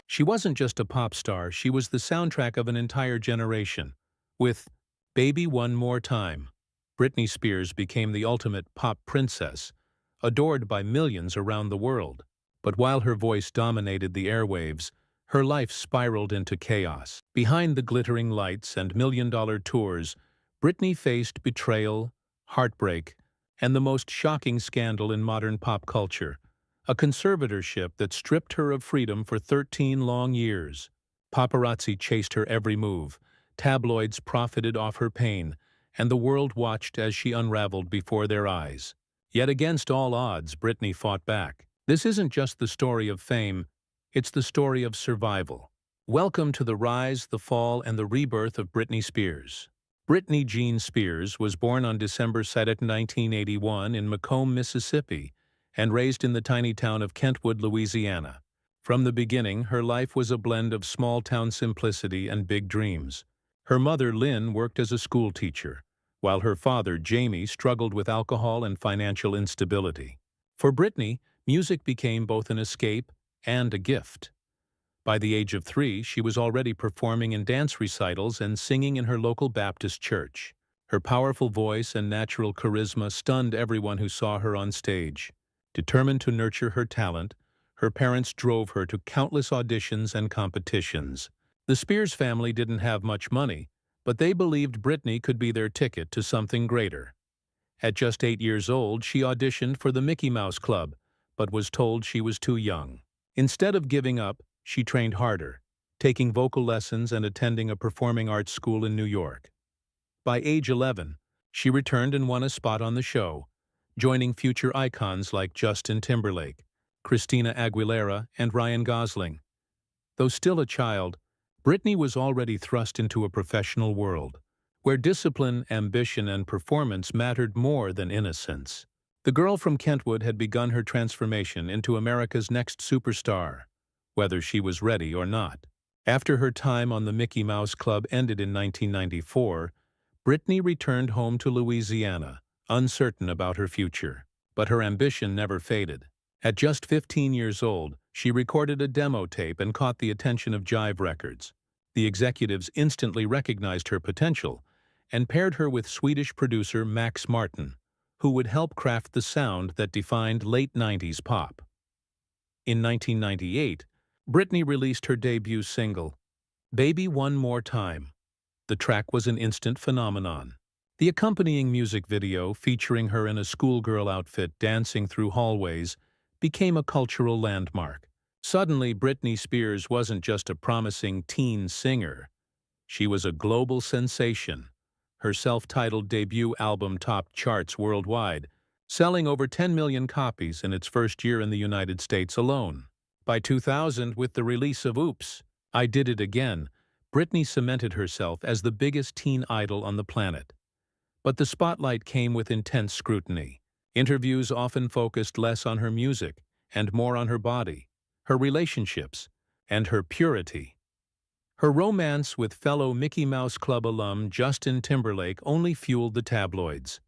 She wasn't just a pop star, she was the soundtrack of an entire generation. With Baby One More Time, Britney Spears became the ultimate pop princess, adored by millions around the world. But while her voice dominated the airwaves, her life spiraled into chaos. Behind the glittering lights and million-dollar tours, Britney faced betrayal, heartbreak, and the most shocking scandal in modern pop culture, a conservatorship that stripped her of freedom for 13 long years. Paparazzi chased her every move, tabloids profited off her pain, and the world watched as she unraveled before their eyes. Yet against all odds, Britney fought back. This isn't just the story of fame, it's the story of survival. Welcome to the rise, the fall, and the rebirth of Britney Spears. Britney Jean Spears was born on December 2, 1981 in Macomb, Mississippi, and raised in the tiny town of Kentwood, Louisiana. From the beginning, her life was a blend of small-town simplicity and big dreams. Her mother, Lynn, worked as a school teacher, while her father, Jamie, struggled with alcohol and financial instability. For Britney, music became both an escape and a gift. By the age of 3, she was already performing in dance recitals and singing in her local Baptist church. Her powerful voice and natural charisma stunned everyone who saw her on stage. Determined to nurture her talent, her parents drove her to countless auditions and competitions. The Spears family didn't have much money, but they believed Britney could be their ticket to something greater. At just 8 years old, she auditioned for the Mickey Mouse Club, but was told she was too young. Instead of giving up, she trained harder, taking vocal lessons and attending a performing arts school in New York. By age 11, she returned and won a spot on the show, joining future icons like Justin Timberlake, Christina Aguilera, and Ryan Gosling. Though still a child, Britney was already thrust into a professional world, where discipline, ambition, and performance mattered more than innocence. The girl from Kentwood had begun her transformation into America's next superstar, whether she was ready or not. After her time on the Mickey Mouse Club ended in 1994, Britney returned home to Louisiana, uncertain about her future. But her ambition never faded. At just 15 years old, she recorded a demo tape and caught the attention of Jive Records. The executives instantly recognized her potential and paired her with Swedish producer Max Martin, who would help craft the sound that defined late 90s pop. In 1998, Britney released her debut single, Baby One More Time. The track was an instant phenomenon. The accompanying music video, featuring her in a schoolgirl outfit dancing through hallways, became a cultural landmark. Suddenly, Britney Spears wasn't just a promising teen singer. She was a global sensation. Her self-titled debut album topped charts worldwide, selling over 10 million copies in its first year in the United States alone. By 2000, with the release of Oops, I Did It Again, Britney cemented herself as the biggest teen idol on the planet. But the spotlight came with intense scrutiny. Interviews often focused less on her music and more on her body, her relationships, and her purity. Her romance with fellow Mickey Mouse Club alum Justin Timberlake only fueled the tabloids.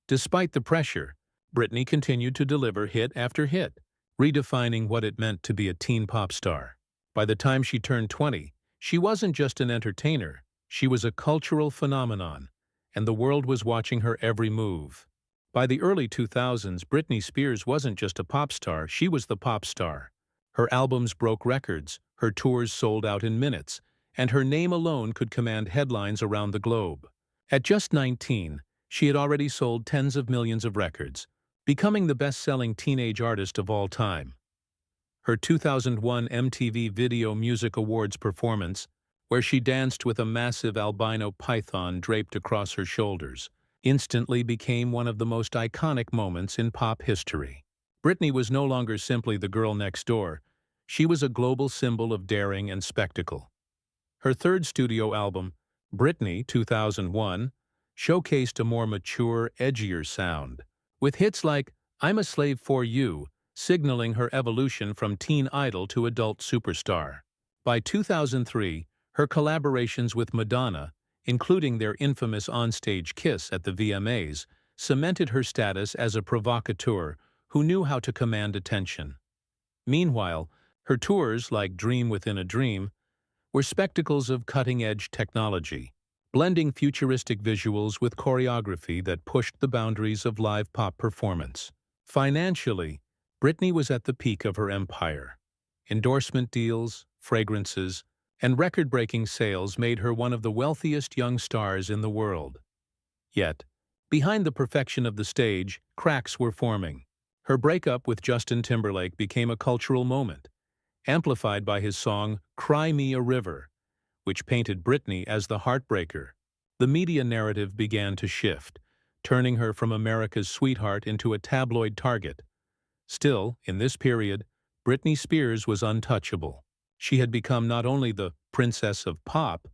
Despite the pressure, Britney continued to deliver hit after hit, redefining what it meant to be a teen pop star. By the time she turned 20, she wasn't just an entertainer, she was a cultural phenomenon, and the world was watching her every move. By the early 2000s, Britney Spears wasn't just a pop star, she was the pop star. Her albums broke records, her tours sold out in minutes, and her name alone could command headlines around the globe. At just 19, she had already sold tens of millions of records, becoming the best-selling teenage artist of all time. Her 2001 MTV Video Music Awards performance, where she danced with a massive albino python draped across her shoulders, instantly became one of the most iconic moments in pop history. Britney was no longer simply the girl next door. She was a global symbol of daring and spectacle. Her third studio album, Britney 2001, showcased a more mature, edgier sound, with hits like I'm a Slave for You, signaling her evolution from teen idol to adult superstar. By 2003, her collaborations with Madonna, including their infamous onstage kiss at the VMAs, cemented her status as a provocateur who knew how to command attention. Meanwhile, Her tours, like Dream Within a Dream, were spectacles of cutting-edge technology, blending futuristic visuals with choreography that pushed the boundaries of live pop performance. Financially, Britney was at the peak of her empire. Endorsement deals, fragrances, and record-breaking sales made her one of the wealthiest young stars in the world. Yet, behind the perfection of the stage, cracks were forming. Her breakup with Justin Timberlake became a cultural moment, amplified by his song Cry Me a River, which painted Britney as the heartbreaker. The media narrative began to shift, turning her from America's sweetheart into a tabloid target. Still, in this period, Britney Spears was untouchable. She had become not only the princess of pop,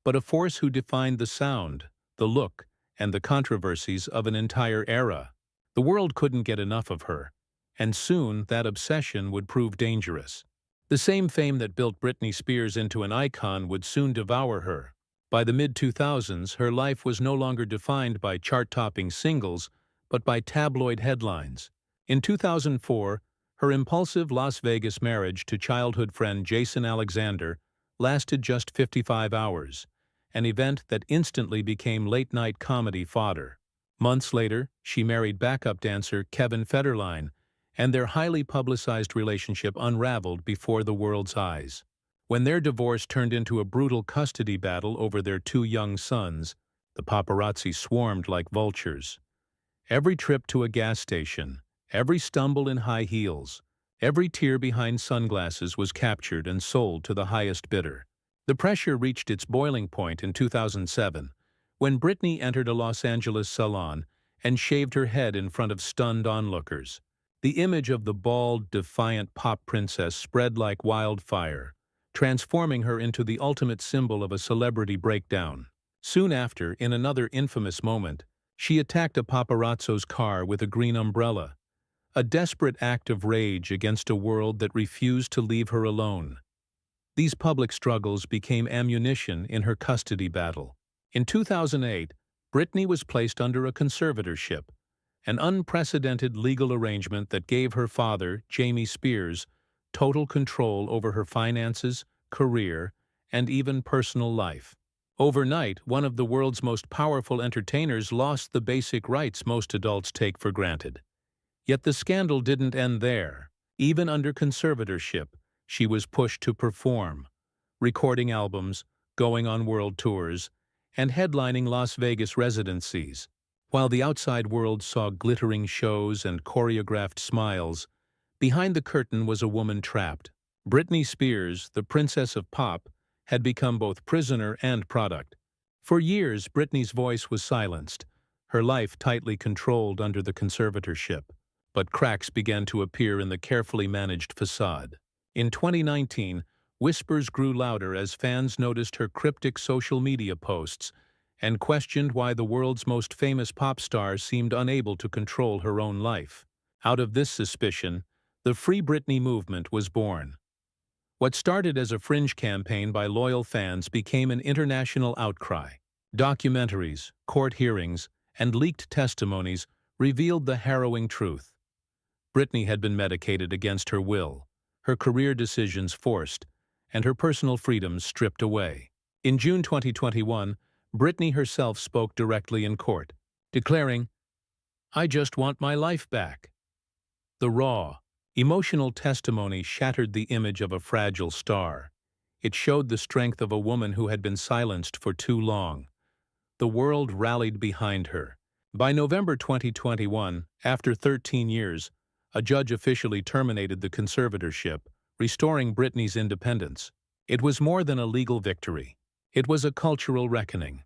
but a force who defined the sound, the look, and the controversies of an entire era. The world couldn't get enough of her, and soon that obsession would prove dangerous. The same fame that built Britney Spears into an icon would soon devour her. By the mid-2000s, her life was no longer defined by chart-topping singles, but by tabloid headlines. In 2004, her impulsive Las Vegas marriage to childhood friend Jason Alexander lasted just 55 hours, an event that instantly became late-night comedy fodder. Months later, she married backup dancer Kevin Federline, and their highly publicized relationship unraveled before the world's eyes. When their divorce turned into a brutal custody battle over their two young sons, the paparazzi swarmed like vultures. Every trip to a gas station, every stumble in high heels, every tear behind sunglasses was captured and sold to the highest bidder. The pressure reached its boiling point in 2007, when Britney entered a Los Angeles salon and shaved her head in front of stunned onlookers. The image of the bald, defiant pop princess spread like wildfire, transforming her into the ultimate symbol of a celebrity breakdown. Soon after, in another infamous moment, she attacked a paparazzo's car with a green umbrella, a desperate act of rage against a world that refused to leave her alone. These public struggles became ammunition in her custody battle. In 2008, Britney was placed under a conservatorship, an unprecedented legal arrangement that gave her father, Jamie Spears, total control over her finances, career, and even personal life. Overnight, one of the world's most powerful entertainers lost the basic rights most adults take for granted. Yet the scandal didn't end there. Even under conservatorship, she was pushed to perform, recording albums, going on world tours, and headlining Las Vegas residencies. While the outside world saw glittering shows and choreographed smiles, behind the curtain was a woman trapped. Britney Spears, the princess of pop, had become both prisoner and product. For years, Britney's voice was silenced, her life tightly controlled under the conservatorship. But cracks began to appear in the carefully managed facade. In 2019, whispers grew louder as fans noticed her cryptic social media posts and questioned why the world's most famous pop star seemed unable to control her own life. Out of this suspicion, the Free Britney movement was born. What started as a fringe campaign by loyal fans became an international outcry. Documentaries, court hearings, and leaked testimonies revealed the harrowing truth. Britney had been medicated against her will, her career decisions forced, and her personal freedoms stripped away. In June 2021, Britney herself spoke directly in court, declaring, "I just want my life back." The raw, emotional testimony shattered the image of a fragile star. It showed the strength of a woman who had been silenced for too long. The world rallied behind her. By November 2021, after 13 years, a judge officially terminated the conservatorship, restoring Britney's independence. It was more than a legal victory. It was a cultural reckoning.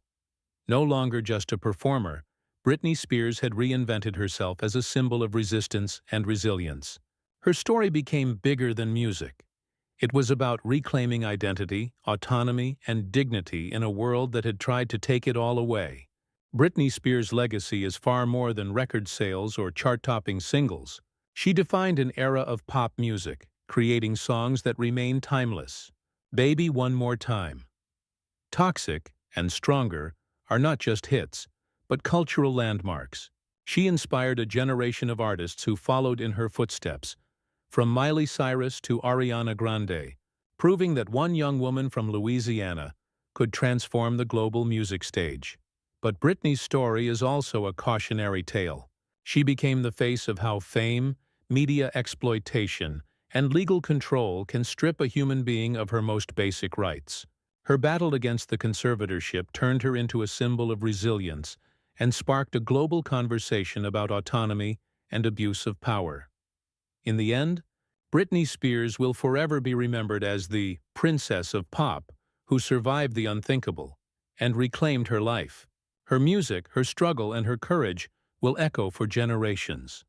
No longer just a performer, Britney Spears had reinvented herself as a symbol of resistance and resilience. Her story became bigger than music. It was about reclaiming identity, autonomy, and dignity in a world that had tried to take it all away. Britney Spears' legacy is far more than record sales or chart-topping singles. She defined an era of pop music, creating songs that remain timeless. Baby One More Time, Toxic, and Stronger are not just hits, but cultural landmarks. She inspired a generation of artists who followed in her footsteps, from Miley Cyrus to Ariana Grande, proving that one young woman from Louisiana could transform the global music stage. But Britney's story is also a cautionary tale. She became the face of how fame, media exploitation, and legal control can strip a human being of her most basic rights. Her battle against the conservatorship turned her into a symbol of resilience and sparked a global conversation about autonomy and abuse of power. In the end, Britney Spears will forever be remembered as the princess of pop who survived the unthinkable and reclaimed her life. Her music, her struggle, and her courage will echo for generations.